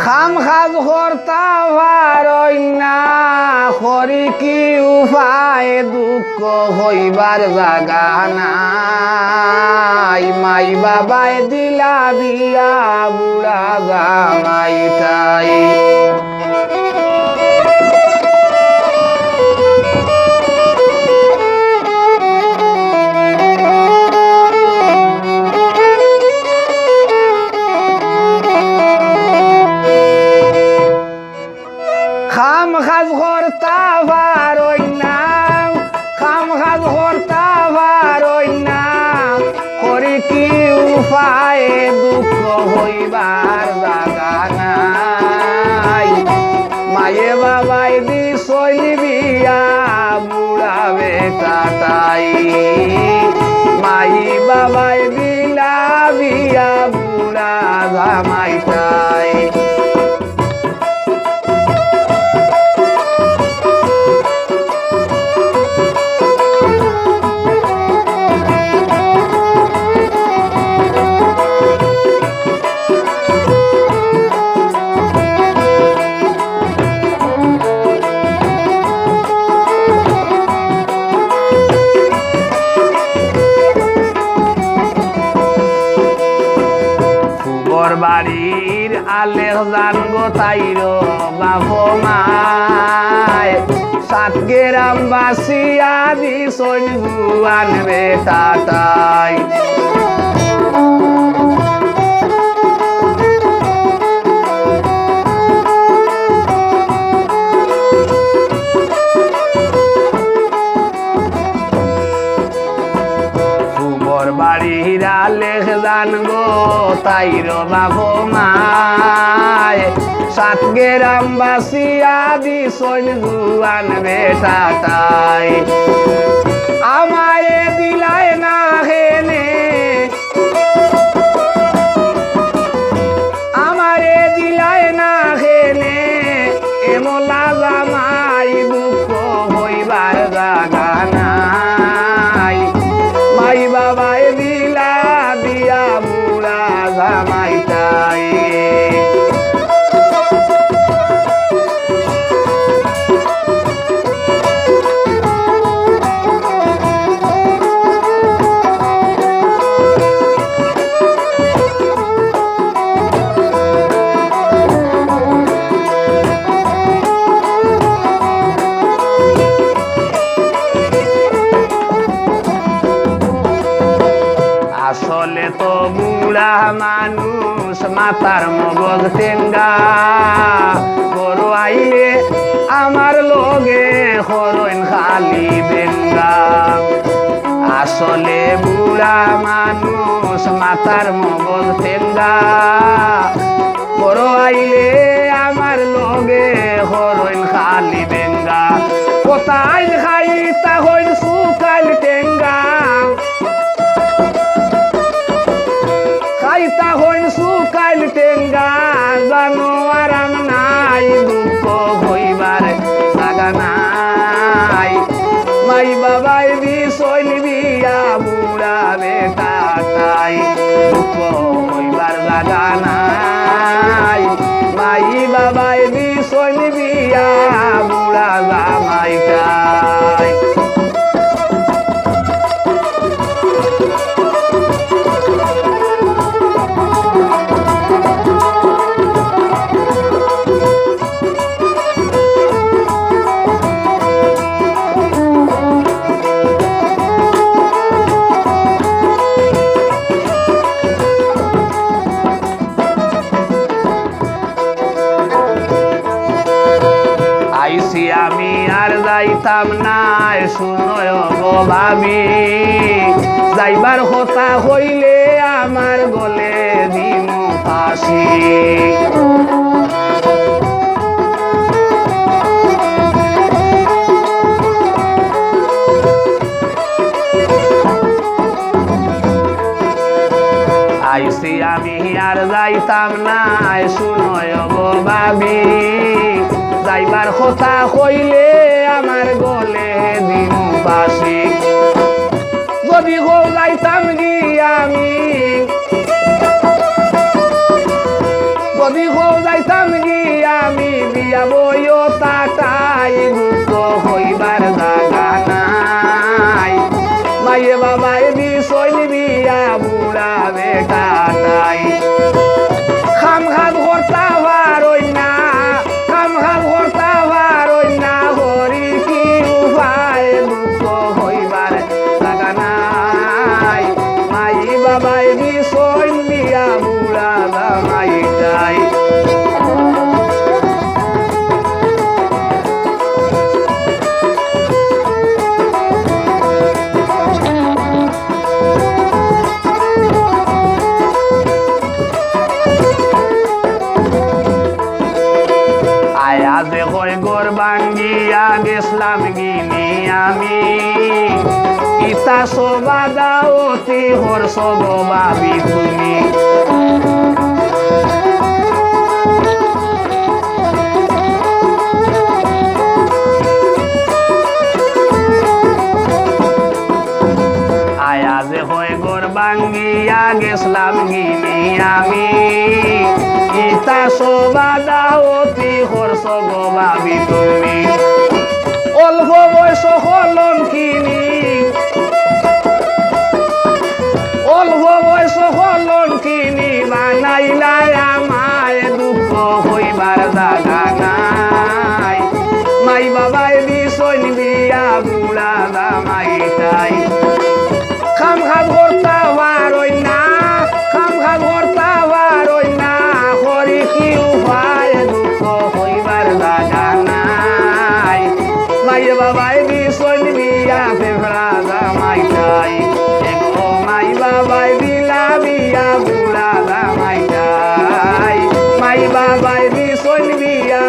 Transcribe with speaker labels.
Speaker 1: খাম খাজ কর্তা ভারই না করি কি উপায় দুঃখ হইবার জাগা নাই মাই বাবাই দিলা বিয়া বুড়া জামাইটাই খাম খাজ করতা ভারই না খাম খাজ করতা ভারই না করি কি উপায় দুঃখ হইবার জাগা নাই মায়ে বাবাই দি সইলি বিয়া বুড়া বেটাটাই মাই বাবাই দিলা বিয়া বুড়া জামাইটাই বাড়ির আলের জানগো তাইর বাপ মায় সাত গ্রাম বাসিয়া দি সৈন জুয়ান বেটাটাই বাড়ির আলেখ জানগো তাইর বাপ মায় সাত গ্রাম বাসিয়া দি সৈন জুয়ান বেটাটাই আমারে দিলায় না হেনে আমারে দিলায় না হেনে এমলা জামাই দুঃখ হইবার জাগা নাই মাই বাবাই দিলা দিয়া বুড়া জামাইটাই আসলে তো বুড়া মানুষ মাতার মগজ টেঙ্গা বড় আইলে আমার লগে হরইন খালি বেঙ্গা আসলে বুড়া মানুষ মাতার মগজ টেঙ্গা বড় আইলে আমার লগে হরইন খালি বেঙ্গা কোথায় খাইতা হইন সুকাল টেঙ্গা খাইতা হইন সুকাইল টেঙ্গা জানো আরাম নাই দুঃখ হইবার জাগা নাই মাই বাবাই দি সইল বিয়া বুড়া বেটাটাই দুঃখ হইবার জাগা নাই মাই বাবাই দি সইল বিয়া বুড়া জামাইটাই আমি আর যাইতাম না শুনয় গো ভাবি যাইবার কথা হইলে আমার গলে দিন ফাঁসি আইসি আমি আর যাইতাম না শুনয় গো ভাবি যাইবার কথা কইলে আমার গলে দিন বাসি যদি গো যাইতাম গিয়া আমি যদি গো যাইতাম দামাইটাই আয়াজে কই গোর ভাঙ্গিয়া গেছলাম গিনি আমি ইতা শোভা দাওতি হর্ষ গো ভাবি তুমি আয়াজে কই গোর ভাঙ্গিয়া গেছলাম গিনি আমি ইতা শোভা দাওতি হর্ষ গো ভাবি তুমি অল্প বয়স হলম কিনি অল্প বয়স হলম কিনি বানাইলাই আমায় দুঃখ হইবার জাগা নাই মাই বাবাই দিছইন বিয়া বুড়া দামাইটাই খাম খাম করতা পারই না খাম খাম করতা পারই না হরি কি উপায় দুঃখ হইবার জাগা নাই মাই বাবাই দিছইন বিয়া ফেফড়া দামাইটাই এগো মাই বাবাই দিলা বিয়া বুড়া দামাইটাই মাই বাবাই দিছইন বিয়া